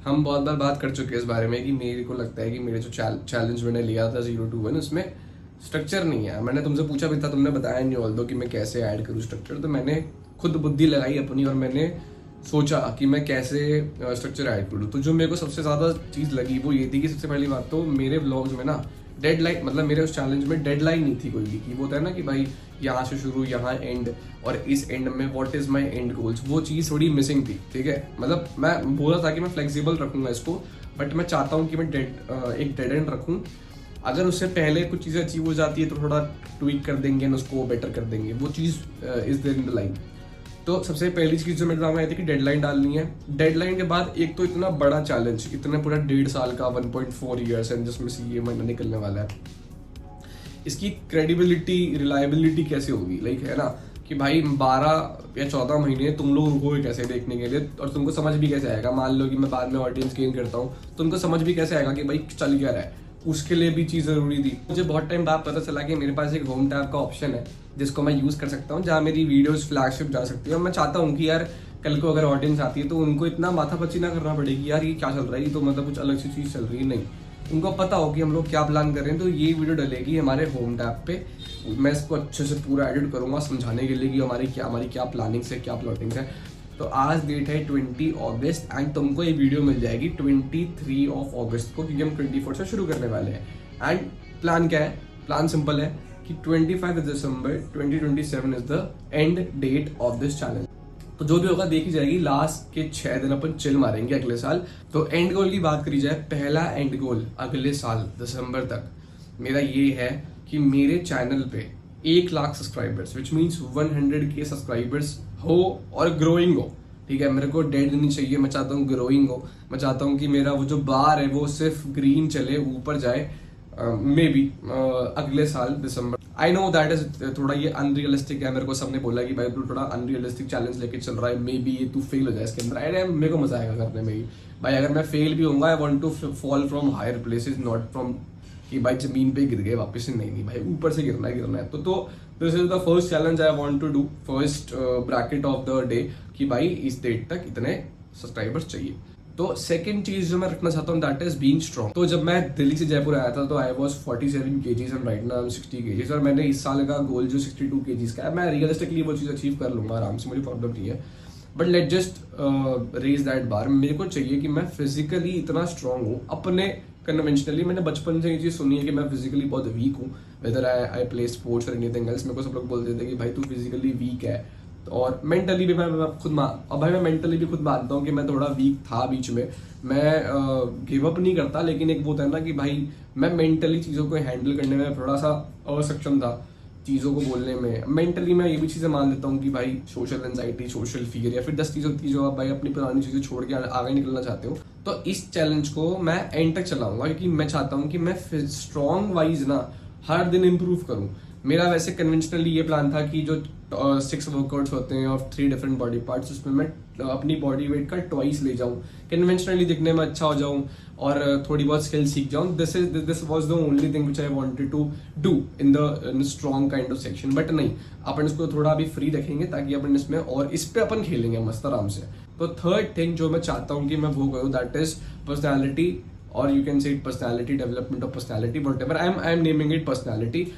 हम बहुत बार बात कर चुके हैं इस बारे में कि मेरे को लगता है कि मेरे जो चैलेंज मैंने लिया था 0 to 1 उसमें स्ट्रक्चर नहीं है। मैंने तुमसे पूछा भी था, तुमने बताया नहीं ऑल दो कि मैं कैसे ऐड करूँ स्ट्रक्चर। तो मैंने खुद बुद्धि लगाई अपनी और मैंने सोचा कि मैं कैसे स्ट्रक्चर ऐड करूँ। तो जो मेरे को सबसे ज़्यादा चीज़ लगी वो ये थी कि सबसे पहली बात तो मेरे व्लॉग्स में ना डेडलाइन, मतलब मेरे उस चैलेंज में डेडलाइन नहीं थी कोई भी, कि वो होता है ना कि भाई यहाँ से शुरू यहाँ एंड, और इस एंड में what is my and goals, वो चीज़ थोड़ी मिसिंग थी। ठीक है, मतलब मैं बोला था कि मैं फ्लेक्सिबल रखूंगा इसको, बट मैं चाहता हूँ कि मैं एक डेड एंड रखूँ। अगर उससे पहले कुछ चीज़ें अचीव हो जाती है तो थोड़ा ट्वीक कर देंगे और उसको बेटर कर देंगे, वो चीज़ is there in the line. तो सबसे पहली चीज़ जो मेरे दिमाग में आई थी कि डेडलाइन डालनी है। डेडलाइन के बाद एक तो इतना बड़ा चैलेंज, इतना पूरा 1.5 साल का 1.4 ईयर्स है जिसमें से ये महीना निकलने वाला है, इसकी क्रेडिबिलिटी रिलायबिलिटी कैसे होगी, लाइक है ना कि भाई 12 या 14 महीने तुम लोग रुकोगे कैसे देखने के लिए, और तुमको समझ भी कैसे आएगा। मान लो कि मैं बाद में ऑडियंस गेन करता हूँ, तुमको समझ भी कैसे आएगा कि भाई चल क्या रहा है। उसके लिए भी चीज़ ज़रूरी थी। मुझे बहुत टाइम बाद पता चला कि मेरे पास एक होम टैब का ऑप्शन है जिसको मैं यूज़ कर सकता हूँ, जहाँ मेरी वीडियोस फ्लैगशिप जा सकती है। और मैं चाहता हूँ कि यार कल को अगर ऑडियंस आती है तो उनको इतना माथापच्ची ना करना पड़ेगी यार ये क्या चल रहा है, ये तो मतलब कुछ अलग सी चीज़ चल रही है। नहीं, उनको पता हो कि हम लोग क्या प्लान कर रहे हैं। तो ये वीडियो डलेगी हमारे होम टैब पे, मैं इसको अच्छे से पूरा एडिट करूंगा समझाने के लिए कि हमारी क्या प्लानिंग्स है, क्या प्लॉटिंग्स है। तो आज डेट है 20 अगस्त एंड तुमको ये वीडियो मिल जाएगी 23 अगस्त को, क्योंकि हम 24 से शुरू करने वाले हैं। एंड प्लान क्या है? प्लान सिंपल है कि 25 December 2027 is the end date of this challenge. तो जो भी होगा देखी जाएगी, लास्ट के 6 दिन अपन चिल मारेंगे अगले साल। तो एंड गोल की बात करी जाए, पहला एंड गोल अगले साल दिसंबर तक मेरा ये है कि मेरे चैनल पे 1 lakh subscribers, which means 100K subscribers हो और ग्रोइंग हो। ठीक है, मेरे को डेड नहीं चाहिए, मैं चाहता हूँ ग्रोइंग हो। मैं चाहता हूँ कि मेरा वो जो बार है वो सिर्फ ग्रीन चले, ऊपर जाए। मे बी अगले साल दिसंबर। आई नो दैट इज थोड़ा ये अनरियलिस्टिक है। मेरे को सबने बोला कि भाई तू थोड़ा अनरियलिस्टिक चैलेंज लेके चल रहा है, मे बी ये तू फेल हो जाए इसके अंदर। अरे मेरे को मजा आएगा करने में ही भाई। अगर मैं फेल भी होऊंगा, I want to fall from higher places, not from कि भाई जमीन पे गिर गए वापस से। नहीं भाई, ऊपर से गिरना है। तो this is the first challenge I want to do, first bracket of the day, कि भाई इस डेट तक इतने सब्सक्राइबर्स चाहिए। तो सेकंड चीज जो मैं रखना चाहता हूँ दैट इज बीइंग स्ट्रॉन्ग। तो जब मैं दिल्ली से जयपुर आया था तो I was 47 kgs and right now 60 kgs, और मैंने इस साल का गोल जो 62 kgs का है, मैं रियलिस्टिकली वो चीज़ अचीव कर लूंगा आराम से, मुझे प्रॉब्लम नहीं है। But let just raise that bar. मेरे को चाहिए कि मैं फिजिकली इतना स्ट्रांग हूँ अपने। कन्वेंशनली मैंने बचपन से ये चीज़ सुनी है कि मैं फिजिकली बहुत वीक हूँ, वेदर आई प्ले स्पोर्ट्स और एनीथिंग एल्स। मेरे को सब लोग बोलते थे कि भाई तू फिजिकली वीक है, और मेंटली भी मैं खुद अब भाई मैं मेंटली भी खुद मानता हूँ कि मैं थोड़ा वीक था बीच में। मैं गिव अप नहीं करता, लेकिन एक वो होता है ना कि भाई मैं मेंटली चीज़ों को हैंडल करने में थोड़ा सा असक्षम था, चीज़ों को बोलने में। मेंटली मैं ये भी चीज़ें मान लेता हूँ कि भाई सोशल एंजाइटी, सोशल फियर, या फिर 10 चीज़ होती है जो आप भाई अपनी पुरानी चीज़ें छोड़ के आगे निकलना चाहते हो। तो इस चैलेंज को मैं एंड तक चलाऊंगा, क्योंकि मैं चाहता हूँ कि मैं स्ट्रॉन्ग वाइज ना हर दिन इम्प्रूव करूँ। मेरा वैसे कन्वेंशनली ये प्लान था कि जो 6 वर्कआउट्स होते हैं और 3 डिफरेंट बॉडी पार्ट्स, उसमें मैं अपनी बॉडी वेट का ट्वाइस ले जाऊं, कन्वेंशनली दिखने में अच्छा हो जाऊं और थोड़ी बहुत स्किल सीख जाऊं। This was the only thing which I wanted to do in the strong kind of section. But नहीं, अपन इसको थोड़ा अभी फ्री रखेंगे ताकि अपन इसमें और इस पे अपन खेलेंगे मस्त आराम से। तो थर्ड थिंग जो मैं चाहता हूँ कि मैं वो करूँ दैट इज पर्सनैलिटी, और you can say it personality development of personality, whatever I am naming it personality.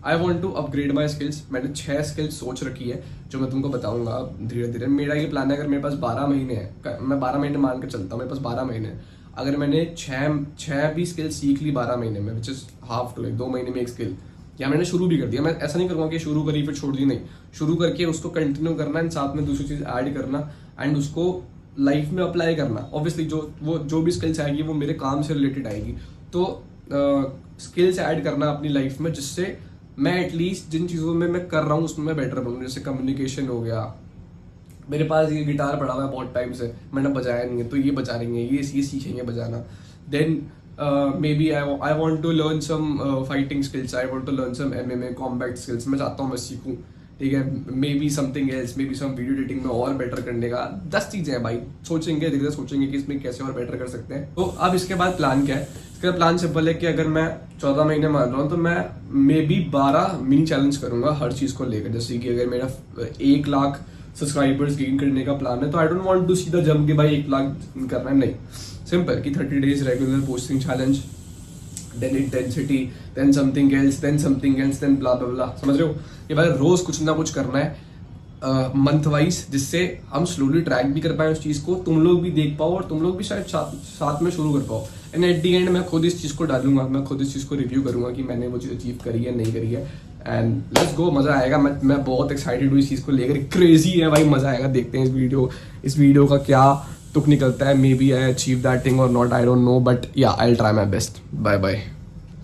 I want to upgrade my skills. मैंने 6 स्किल्स सोच रखी है जो मैं तुमको बताऊंगा धीरे धीरे। मेरा ये प्लान है, अगर मेरे पास 12 महीने है, मैं 12 महीने मान के चलता हूँ, मेरे पास 12 महीने है। अगर मैंने 6 भी स्किल सीख ली 12 महीने में, which is half two, like 2 महीने में एक स्किल, या मैंने शुरू भी कर दिया। मैं ऐसा नहीं करूँगा कि शुरू करी फिर छोड़ दी, नहीं, शुरू करके उसको कंटिन्यू करना एंड साथ में दूसरी चीज़ ऐड करना एंड उसको लाइफ में अप्लाई करना। ऑब्वियसली जो भी स्किल्स आएगी वो मेरे काम से रिलेटेड आएगी। तो स्किल्स ऐड करना अपनी लाइफ में, जिससे मैं एटलीस्ट जिन चीज़ों में मैं कर रहा हूँ उसमें मैं बेटर बनूँ। जैसे कम्युनिकेशन हो गया, मेरे पास ये गिटार पड़ा हुआ है बहुत टाइम से, मैंने बजाया नहीं है, तो ये बजा रही है, ये सीखेंगे बजाना। Then maybe I want to learn some fighting skills, I want to learn some MMA combat skills, मैं चाहता हूँ मैं सीखूँ। ठीक है, maybe something else, maybe some video editing में और बेटर करने का 10 चीज़ें हैं भाई। सोचेंगे धीरे धीरे, सोचेंगे कि इसमें कैसे और बेटर कर सकते हैं। तो अब इसके बाद प्लान क्या है? इसका प्लान सिंपल है कि अगर मैं 14 महीने मान रहा हूँ तो मैं मे बी 12 मिनी चैलेंज करूंगा हर चीज़ को लेकर। जैसे कि अगर मेरा 1 लाख सब्सक्राइबर्स गेन करने का प्लान है तो आई डोंट वांट टू सीधा जंप के भाई 1 लाख करना है, नहीं। सिंपल कि 30 days regular posting challenge, then intensity, then something else, then something else, then blah blah blah, समझ रहे हो? ये भाई रोज कुछ ना कुछ करना है मंथ वाइज, जिससे हम स्लोली ट्रैक भी कर पाए उस चीज को, तुम लोग भी देख पाओ और तुम लोग भी शायद साथ में शुरू कर पाओ। एंड एट दी एंड मैं खुद इस चीज को डालूंगा, मैं खुद इस चीज को रिव्यू करूंगा कि मैंने वो चीज अचीव करी है नहीं करी है। एंड लेट्स गो, मजा आएगा। मैं बहुत एक्साइटेड हूँ इस चीज को लेकर, क्रेजी है भाई, मजा आएगा। देखते हैं इस वीडियो का क्या तुक निकलता है। Maybe I achieve that thing और not, I don't know, but yeah I will try my best. Bye bye.